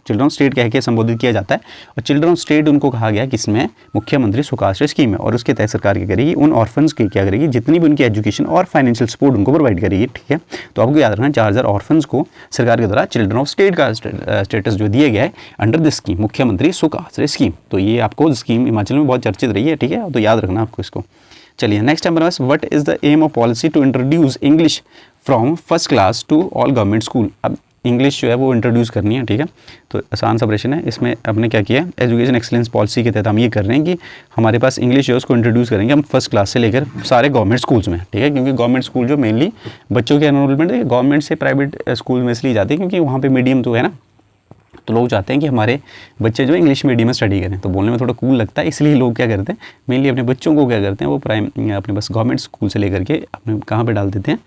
S1: चिल्ड्रन ऑफ स्टेट कह के संबोधित किया जाता है। और चिल्ड्रन ऑफ स्टेट उनको कहा गया किसमें, मुख्यमंत्री सुख आश्रय स्कीम है। और उसके तहत सरकार क्या करेगी, उन ऑर्फन्स की क्या करेगी, जितनी भी उनकी एजुकेशन और फाइनेंशियल सपोर्ट उनको प्रोवाइड करेगी, ठीक है। तो आपको याद रखना 4000 ऑर्फन्स को सरकार के द्वारा चिल्ड्रन ऑफ स्टेट का स्टेटस जो दिया गया है अंडर दिस स्कीम, मुख्यमंत्री सुख आश्रय स्कीम। तो ये आपको स्कीम हिमाचल में बहुत चर्चित रही है, ठीक है, तो याद रखना आपको इसको। चलिए नेक्स्ट हमारे पास, what is the aim of policy to introduce English from first class to all government school. अब इंग्लिश जो है वो इंट्रोड्यूस करनी है, ठीक है, तो आसान सा प्रश्न है। इसमें हमने क्या किया, एजुकेशन एक्सीलेंस पॉलिसी के तहत हम ये कर रहे हैं कि हमारे पास इंग्लिश जो है उसको इंट्रोड्यूस करेंगे हम फर्स्ट क्लास से लेकर सारे गवर्नमेंट स्कूल्स में, ठीक है, क्योंकि गवर्नमेंट स्कूल जो मेनली बच्चों के एनरोलमेंट गवर्नमेंट से प्राइवेट स्कूल में इसलिए जाते हैं क्योंकि वहाँ पर मीडियम तो है ना, तो लोग चाहते हैं कि हमारे बच्चे जो इंग्लिश मीडियम में स्टडी करें, तो बोलने में थोड़ा कूल लगता है, इसलिए लोग क्या करते हैं, मेनली अपने बच्चों को क्या करते हैं, वो अपने बस गवर्नमेंट स्कूल से लेकर के अपने कहाँ पे डाल देते हैं,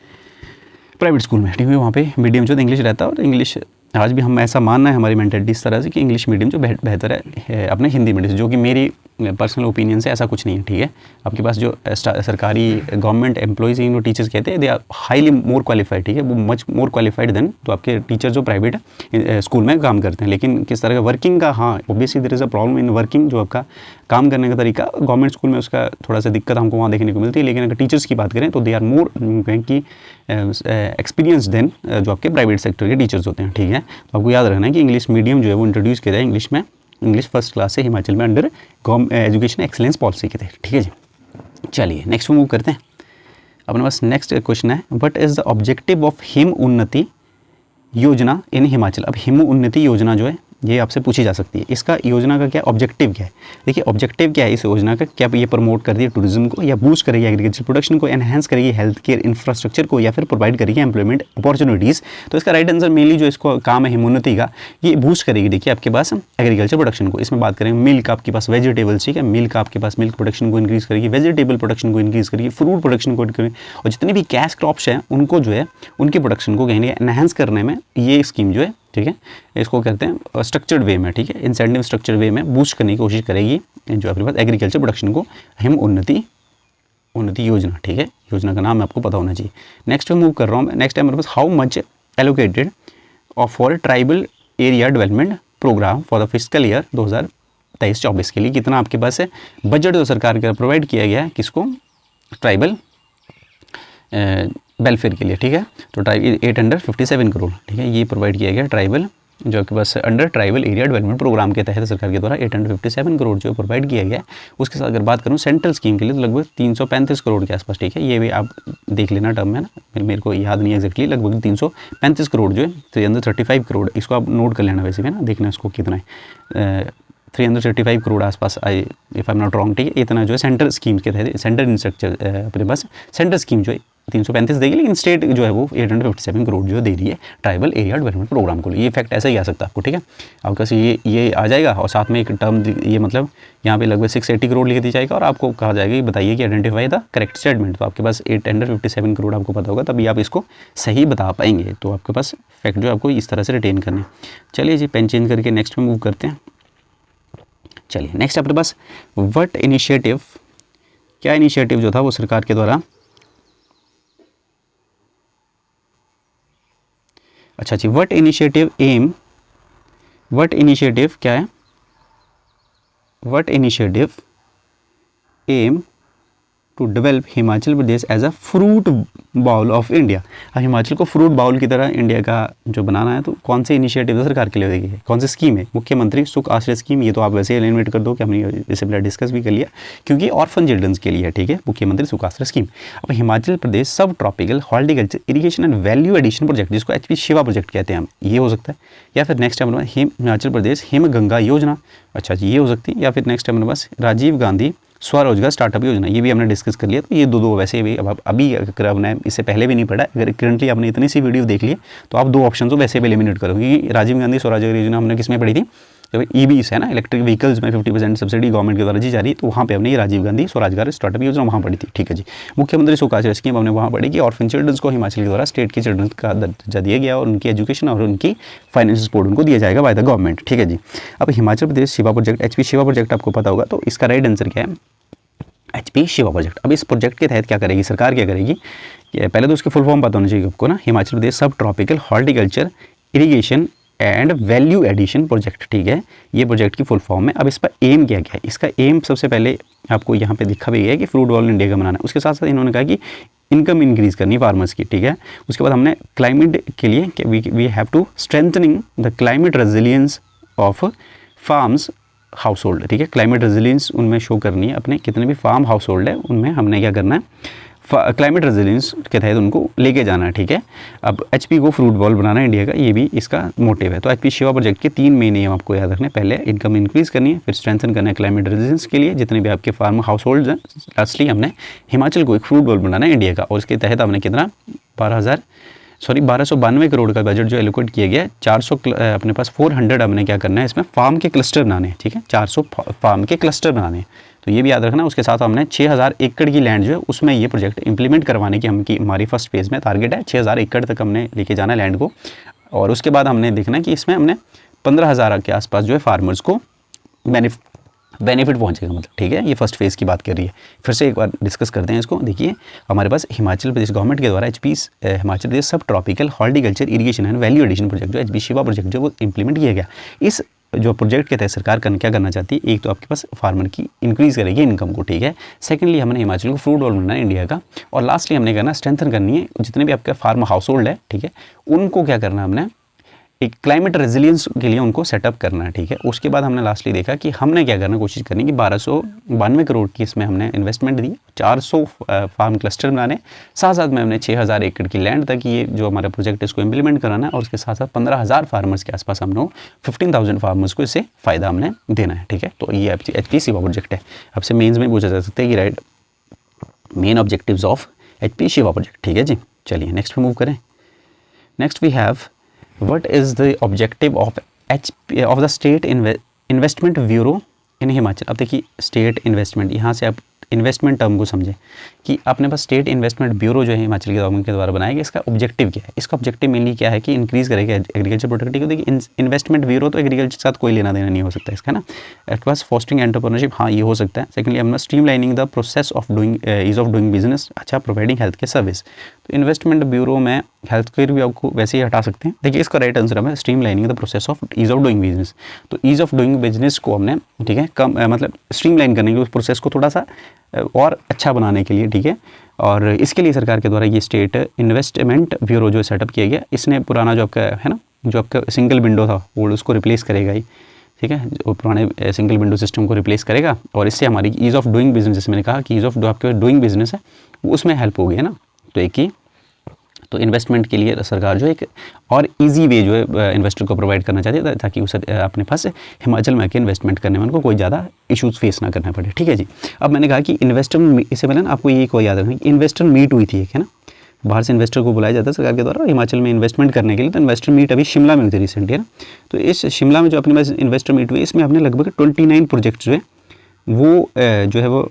S1: प्राइवेट स्कूल में, ठीक है, वहाँ पे मीडियम जो इंग्लिश रहता है। और इंग्लिश आज भी हम ऐसा मानना है, हमारी मेंटालिटी इस तरह से कि इंग्लिश मीडियम जो बेहतर है अपने हिंदी मीडियम से, जो कि मेरी पर्सनल ओपिनियन से ऐसा कुछ नहीं है, ठीक है। आपके पास जो सरकारी गवर्नमेंट एम्प्लॉइज़ हैं, वो टीचर्स कहते हैं they are highly more qualified, ठीक है, वो मच मोर क्वालिफाइड देन तो आपके टीचर जो प्राइवेट स्कूल में काम करते हैं। लेकिन किस तरह का वर्किंग का, हाँ obviously there is a problem in working, जो आपका काम करने का तरीका गवर्नमेंट स्कूल में उसका थोड़ा सा दिक्कत हमको वहाँ देखने को मिलती है। लेकिन अगर टीचर्स की बात करें तो दे आर मोर की एक्सपीरियंस देन जो आपके प्राइवेट सेक्टर के टीचर्स होते हैं, ठीक है। तो आपको याद रखना है कि इंग्लिश मीडियम जो है वो इंट्रोड्यूस किया जाए इंग्लिश में, इंग्लिश फर्स्ट क्लास से हिमाचल में अंडर एजुकेशन एक्सीलेंस पॉलिसी के तहत, ठीक है जी। चलिए नेक्स्ट मूव करते हैं। अपने पास नेक्स्ट क्वेश्चन है, what is the objective of him उन्नति योजना इन हिमाचल। अब हिम उन्नति योजना जो है ये आपसे पूछी जा सकती है, इसका योजना का क्या ऑब्जेक्टिव क्या है। देखिए ऑब्जेक्टिव क्या है इस योजना का, क्या ये प्रमोट कर रही है टूरिज्म को, या बूस्ट करेगी एग्रीकल्चर प्रोडक्शन को, एनहांस करेगी हेल्थ केयर इंफ्रास्ट्रक्चर को, या फिर प्रोवाइड करेगी एम्प्लॉयमेंट अपॉर्चुनिटीज़। तो इसका राइट आंसर मेनली जो इसको काम है हिमोन्नति का, ये बूस्ट करेगी। देखिए आपके पास एग्रीकल्चर प्रोडक्शन को, इसमें बात करें मिल्क, आपके पास वेजिटेबल्स, ठीक है, मिल्क आपके पास मिल्क प्रोडक्शन को इंक्रीज़ करेगी, वेजिटेबल प्रोडक्शन को इंक्रीज़ करेगी, फ्रूट प्रोडक्शन को करेगी, और जितने भी कैश क्रॉप्स हैं उनको जो है उनकी प्रोडक्शन को कहीं एनहांस करने में ये स्कीम जो है, ठीक है, इसको कहते हैं स्ट्रक्चर्ड वे में, ठीक है, इंसेंटिव स्ट्रक्चर्ड वे में बूस्ट करने की कोशिश करेगी जो अपने पास एग्रीकल्चर प्रोडक्शन को, हिम उन्नति योजना, ठीक है, योजना का नाम आपको पता होना चाहिए। नेक्स्ट पे मूव कर रहा हूँ मैं। नेक्स्ट है मेरे पास, how much allocated for tribal area development program for the fiscal year 2023-24 के लिए, कितना आपके पास है बजट जो सरकार का प्रोवाइड किया गया है किसको, ट्राइबल वेलफेयर के लिए, ठीक है। तो 857 करोड़, ठीक है, ये प्रोवाइड किया गया ट्राइबल जो आपके पास under tribal area development program के तहत सरकार के द्वारा 857 करोड़ जो प्रोवाइड किया गया है। उसके साथ अगर बात करूँ सेंट्रल स्कीम के लिए तो लगभग 335 करोड़ के आसपास, ठीक है, ये भी आप देख लेना टर्म है ना, मेरे को याद नहीं एक्जैक्टली, लगभग 335 करोड़ जो है 335 करोड़, इसको आप नोट कर लेना वैसे भी ना, देखना इसको कितना है, 335 करोड़ आसपास I if I am not wrong, ठीक है, इतना जो है सेंट्रल स्कीम के तहत सेंट्रल इंफ्रास्ट्रक्चर अपने पास सेंट्रल स्कीम जो है 335 देगी, लेकिन स्टेट जो है वो 857 करोड़ जो दे रही है ट्राइबल एरिया डेवलपमेंट प्रोग्राम को। ये फैक्ट ऐसा ही आ सकता है आपको, ठीक है, आपके पास ये आ जाएगा और साथ में एक टर्म ये मतलब यहाँ पे लगभग 680 करोड़ लिख दिया जाएगा और आपको कहा जाएगा कि बताइए कि आइडेंटिफाई द करेक्ट स्टेटमेंट। तो आपके पास 857 करोड़ आपको पता होगा तभी आप इसको सही बता पाएंगे। तो आपके पास फैक्ट जो आपको इस तरह से रिटेन करने। चलिए जी पेन चेंज करके नेक्स्ट में मूव करते हैं। चलिए नेक्स्ट अपने पास व्हाट इनिशिएटिव, क्या इनिशिएटिव जो था वो सरकार के द्वारा, अच्छा जी, what initiative aim, what initiative क्या है, what initiative aim to develop Himachal Pradesh as a fruit bowl of India. अब हिमाचल को फ्रूट बाउल की तरह इंडिया का जो बनाना है, तो कौन से इनिशिएटिव है सरकार के लिए देखिए, कौन सी स्कीम है, मुख्यमंत्री सुख आश्रय स्कीम। ये तो आप वैसे एलिमिनेट कर दो कि हमने इससे पहले डिस्कस भी कर लिया, क्योंकि ऑर्फन चिल्ड्रंस के लिए है, ठीक है, मुख्यमंत्री सुख आश्रय स्कीम। अब Himachal Pradesh subtropical horticulture irrigation and value addition project, जिसको HP शिवा प्रोजेक्ट कहते हैं हम, ये हो सकता है। या फिर नेक्स्ट टाइम हिमाचल प्रदेश हिम गंगा योजना, अच्छा जी, ये हो सकती है। या फिर नेक्स्ट टाइम बस राजीव गांधी स्वरोजगार स्टार्टअप योजना, ये भी हमने डिस्कस कर लिया। तो ये दो वैसे भी अब अभी अगर आपने इससे पहले भी नहीं पढ़ा, अगर करंटली आपने इतनी सी वीडियो देख ली तो आप 2 ऑप्शन तो वैसे भी एलिमिनेट करोगे, क्योंकि राजीव गांधी स्वरोजगार योजना हमने किस में पढ़ी थी, जब EVs है ना, इलेक्ट्रिक व्हीकल्स में 50% सब्सिडी गवर्नमेंट के द्वारा दी जा रही है, तो वहाँ पे हमने ये राजीव गांधी स्वरोजगार स्टार्टअप योजना वहाँ पढ़ी थी, ठीक है जी। मुख्यमंत्री सुख आश्रय स्कीम हमने वहाँ पढ़ी कि ऑर्फन चिल्ड्रंस को हिमाचल के द्वारा स्टेट के चिल्ड्रंस का दर्जा दिया गया और उनकी एजुकेशन और उनकी फाइनेंशियल सपोर्ट उनको दिया जाएगा बाय द गवर्नमेंट, ठीक है जी। अब Himachal Pradesh Shiva project, HP Shiva project आपको पता होगा, तो इसका राइट आंसर क्या है, HP शिवा प्रोजेक्ट। अब इस प्रोजेक्ट के तहत क्या करेगी सरकार, क्या करेगी, पहले तो उसके फुल फॉर्म पता होना चाहिए आपको ना, Himachal Pradesh subtropical horticulture irrigation and value addition project, ठीक है, ये प्रोजेक्ट की फुल फॉर्म है। अब इस पर एम क्या क्या है, इसका एम सबसे पहले आपको यहाँ पे दिखा भी गया है कि फ्रूट बाउल इंडिया का बनाना है। उसके साथ साथ इन्होंने कहा कि इनकम इंक्रीज़ करनी फार्मर्स की, ठीक है। उसके बाद हमने क्लाइमेट के लिए we have to strengthening the climate resilience of farms household, ठीक है, क्लाइमेट रेजिलियंस उनमें शो करनी है, अपने कितने भी फार्म हाउस होल्ड है उनमें हमने क्या करना है, क्लाइमेट रेजिलियंस के तहत उनको लेके जाना है, ठीक है। अब HP को फ्रूट बाउल बनाना है इंडिया का, ये भी इसका मोटिव है। तो HP शिवा प्रोजेक्ट के 3 मेन एम आपको याद रखने, पहले इनकम इंक्रीज़ करनी है, फिर स्ट्रेंथन करना है क्लाइमेट रेजिलियंस के लिए जितने भी आपके फार्म हाउस होल्ड हैं, लास्टली हमने हिमाचल को एक फ्रूट बाउल बनाना है इंडिया का, और इसके तहत हमने कितना 1292 करोड़ का बजट जो एलोकेट किया गया है, 400 अपने पास 400 हमने क्या करना है इसमें फार्म के क्लस्टर बनाने हैं, ठीक है, 400 फार्म के क्लस्टर बनाने हैं, तो ये भी याद रखना। उसके साथ हमने 6000 एकड़ की लैंड जो है उसमें ये प्रोजेक्ट इंप्लीमेंट करवाने की हमारी फर्स्ट फेज़ में टारगेट है, 6000 एकड़ तक हमने लेके जाना है लैंड को। और उसके बाद हमने देखना है कि इसमें हमने 15000 के आसपास जो है फार्मर्स को बेनिफिट पहुंचेगा, मतलब, ठीक है, ये फर्स्ट फेज़ की बात कर रही है। फिर से एक बार डिस्कस करते हैं इसको। देखिए हमारे पास हिमाचल प्रदेश गवर्नमेंट के द्वारा Himachal Pradesh subtropical horticulture irrigation and value addition project जो HP शिवा प्रोजेक्ट जो वो इंप्लीमेंट किया गया। इस जो प्रोजेक्ट के तहत सरकार क्या करना चाहती है, एक तो आपके पास फार्मर की इंक्रीज़ करेगी इनकम को, ठीक है, सेकेंडली हमने हिमाचल को फ्रूट बाउल बनाना है इंडिया का, और लास्टली हमने करना स्ट्रेंथन करनी है जितने भी आपके फार्म हाउस होल्ड है, ठीक है, उनको क्या करना है, हमने एक क्लाइमेट रेजिलियंस के लिए उनको सेटअप करना है, ठीक है। उसके बाद हमने लास्टली देखा कि हमने क्या करना, कोशिश करनी कि 1292 करोड़ की इसमें हमने इन्वेस्टमेंट दी, 400 फार्म क्लस्टर बनाने, साथ साथ में हमने 6000 एकड़ की लैंड तक ये जो हमारा प्रोजेक्ट है इसको इम्प्लीमेंट कराना है, और उसके साथ साथ 15000 फार्मर्स के आसपास हम लोग 15000 फार्मर्स को इससे फ़ायदा हमने देना है, ठीक है। तो ये HP शिवा प्रोजेक्ट है। आपसे मेन्स में पूछा जा सकता है कि right main objectives of HP Shiva project, ठीक है जी। चलिए नेक्स्ट पे मूव करें। Next we have what is the objective of the state investment bureau in Himachal. अब देखिए स्टेट इन्वेस्टमेंट, यहाँ से आप इन्वेस्टमेंट टर्म को समझें कि अपने पास स्टेट इन्वेस्टमेंट ब्यूरो जो है हिमाचल की गवर्नमेंट के द्वारा बनाया गया, इसका ऑब्जेक्टिव क्या है, इसका ऑब्जेक्टिव मेनली क्या है कि इंक्रीज़ करेगा एग्रीकल्चर प्रोडक्टिविटी को। देखिए इन्वेस्टमेंट ब्यूरो तो एग्रीकल्चर के साथ कोई लेना देना नहीं हो सकता इसका ना। एट पास फॉस्टिंग एंटरप्रेन्योरशिप, हाँ ये हो सकता है। सेकेंडली हमने streamlining the process of doing ease of doing business, अच्छा प्रोवाइडिंग हेल्थ केयर सर्विस। तो इन्वेस्टमेंट ब्यूरो में हेल्थ केयर भी आपको वैसे ही हटा सकते हैं। देखिए इसका राइट आंसर हमें streamlining the process of ease of doing business. तो ईज ऑफ डूइंग बिजनेस को हमने, ठीक है, कम मतलब स्ट्रीम लाइन करने के उस प्रोसेस को थोड़ा सा और अच्छा बनाने के लिए, ठीक है। और इसके लिए सरकार के द्वारा ये स्टेट इन्वेस्टमेंट ब्यूरो जो सेटअप किया गया, इसने पुराना जो आपका है ना, जो आपका सिंगल विंडो था वो उसको रिप्लेस करेगा ही, ठीक है, जो पुराने सिंगल विंडो सिस्टम को रिप्लेस करेगा। और इससे हमारी ईज़ ऑफ डूइंग बिजनेस, जैसे मैंने कहा कि ईज़ ऑफ आपके डूइंग बिजनेस है उसमें हेल्प होगी, है ना। तो एक ही तो इन्वेस्टमेंट के लिए सरकार जो एक और इजी वे जो है इन्वेस्टर को प्रोवाइड करना चाहती है, ताकि उसे अपने पास हिमाचल में आके इन्वेस्टमेंट करने में उनको कोई ज़्यादा इश्यूज़ फेस ना करना पड़े, ठीक है जी। अब मैंने कहा कि इन्वेस्टर, इससे पहले ना आपको ये को याद रखना कि इन्वेस्टर मीट हुई थी एक, है ना, बाहर से इन्वेस्टर को बुलाया जाता है सरकार के द्वारा हिमाचल में इन्वेस्टमेंट करने के लिए। तो इन्वेस्टर मीट अभी शिमला में हुई थी रिसेंटली, है ना। तो इस शिमला में जो अपने पास इन्वेस्टर मीट हुई, इसमें हमने लगभग 29 प्रोजेक्ट जो है वो जो है वो,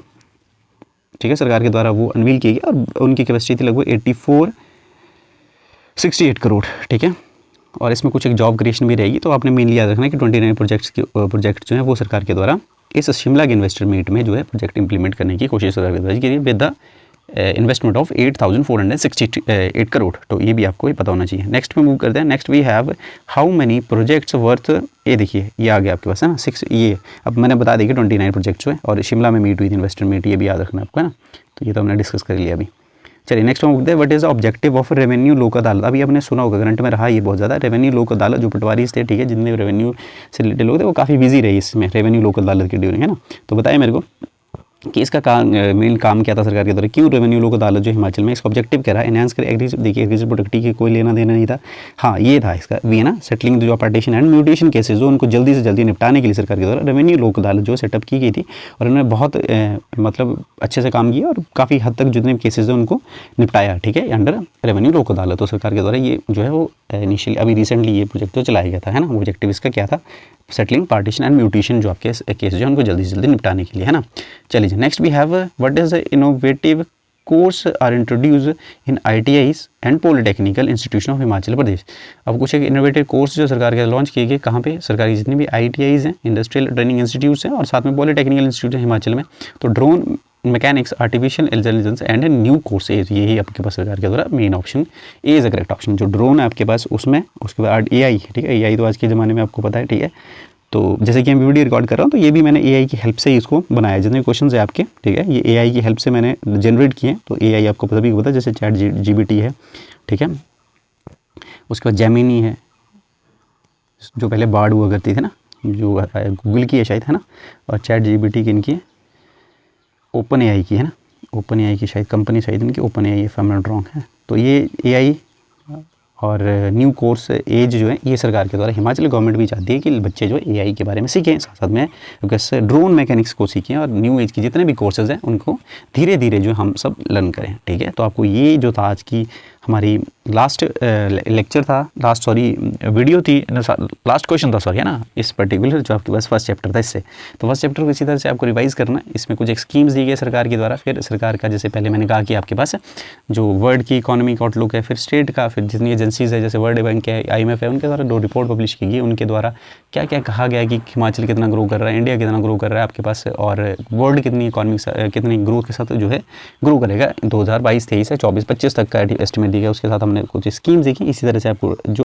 S1: ठीक है, सरकार के द्वारा वो अनवील किया गया, और उनकी कैपेसिटी थी लगभग 68 करोड़, ठीक है। और इसमें कुछ एक जॉब क्रिएशन भी रहेगी। तो आपने मेनली याद रखना है कि 29 प्रोजेक्ट जो है वो सरकार के द्वारा इस शिमला के इन्वेस्टर मीट में जो है प्रोजेक्ट इंप्लीमेंट करने की कोशिश सरकार के द्वारा की with the investment of 8468 crore. तो ये भी आपको ही पता होना चाहिए। नेक्स्ट में मूव करते हैं। Next we have how many projects worth, ये देखिए ये आ गया आपके पास, है ना, 6। ये अब मैंने बता दी कि 29 प्रोजेक्ट्स हुए और शिमला में मीट हुई थी इन्वेस्टर मीट, ये भी याद रखना आपको, है ना। तो ये तो हमने डिस्कस कर लिया अभी। चलिए नेक्स्ट हम देखते हैं, what is the objective of revenue लोक अदालत। अभी आपने सुना होगा, करंट में रहा ये बहुत ज़्यादा, रेवेन्यू लोक अदालत जो पटवारी थे, ठीक है, जितने रेवेन्यू से रिलेटेड लोग थे वो काफ़ी बिजी रही इसमें रेवेन्यू लोक अदालत की ड्यूरिंग, है ना। तो बताया मेरे को कि इसका मेन काम क्या था सरकार के द्वारा, क्यों रेवेन्यू लोक अदालत जो हिमाचल में, इसका ऑब्जेक्टिव क्या रहा, एनहांस कर देखिए एग्रीकल्चर प्रोडक्टी की कोई लेना देना नहीं था, हाँ ये था इसका भी, है ना, सेटलिंग जो पार्टीशन एंड म्यूटेशन केसेस जो उनको जल्दी से जल्दी निपटाने के लिए सरकार के द्वारा रेवेन्यू लोक अदालत जो सेटअप की गई थी, और उन्होंने बहुत मतलब अच्छे से काम किया और काफ़ी हद तक जितने केसेज हैं उनको निपटाया, ठीक है, अंडर रेवेन्यू लोक अदालत। तो सरकार के द्वारा ये जो है वो इनिशियली अभी रिसेंटली ये प्रोजेक्ट तो चलाया गया था, है ना। ऑब्जेक्टिव इसका क्या था, सेटलिंग पार्टीशन एंड म्यूटेशन जो आपके केस जो है उनको जल्दी से जल्दी निपटाने के लिए, है ना। चलिए next we have what is the innovative course are introduce in ITIs and polytechnical institution of Himachal Pradesh. अब कुछ एक इनोवेटिव कोर्स जो सरकार के लॉन्च किए गए, कहाँ पे, सरकारी जितनी भी ITIs हैं, इंडस्ट्रियल ट्रेनिंग इंस्टीट्यूट्स हैं, और साथ में पॉलिटेक्निकल इंस्टीट्यूट है हिमाचल में। तो drone mechanics, artificial intelligence and new courses, यही आपके पास सरकार के द्वारा main option A is the correct option. जो ड्रोन है आपके पास उसमें, उसके बाद AI, ठीक है, AI तो आज के ज़माने में आपको पता है, ठीक है। तो जैसे कि मैं वीडियो रिकॉर्ड कर रहा हूँ तो ये भी मैंने AI की हेल्प से ही इसको बनाया, जितने क्वेश्चन है आपके, ठीक है, ये AI की हेल्प से मैंने जनरेट किए। तो AI आपको पता भी पता है, जैसे चैट GPT है, ठीक है, उसके बाद जेमिनी है, जो पहले बार्ड हुआ करती थी ना, जो गूगल की है शायद, है ना, और चैट GPT की इनकी ओपन AI की है ना, ओपन AI की शायद कंपनी, शायद इनकी open AI if I am not wrong है। तो ये AI और न्यू कोर्स एज जो है ये सरकार के द्वारा हिमाचल गवर्नमेंट भी चाहती है कि बच्चे जो AI के बारे में सीखें, साथ साथ में कैसे ड्रोन मैकेनिक्स को सीखें, और न्यू एज के जितने भी कोर्सेज हैं उनको धीरे धीरे जो हम सब लर्न करें, ठीक है। तो आपको ये जो था आज की हमारी लास्ट लेक्चर था, लास्ट सॉरी वीडियो थी, लास्ट क्वेश्चन था सॉरी, है ना, इस पर्टिकुलर जो आपके पास फर्स्ट चैप्टर था इससे। तो फर्स्ट चैप्टर को इसी तरह से आपको रिवाइज करना है। इसमें कुछ एक स्कीम्स दी गई सरकार के द्वारा, फिर सरकार का जैसे पहले मैंने कहा कि आपके पास जो वर्ल्ड की इकोनॉमिक आउटलुक है, फिर स्टेट का, फिर जितनी एजेंसीज है जैसे वर्ल्ड बैंक है, IMF है, उनके द्वारा 2 रिपोर्ट पब्लिश की गई, उनके द्वारा क्या क्या कहा गया कि हिमाचल कितना ग्रो कर रहा है, इंडिया कितना ग्रो कर रहा है आपके पास, और वर्ल्ड कितनी इकोनॉमिक कितनी ग्रोथ के साथ जो है ग्रो करेगा 2022-23 से 24-25 तक का एस्टिमेट दिया गया। उसके साथ हमने कुछ स्कीम्स देखी, इसी तरह से आपको जो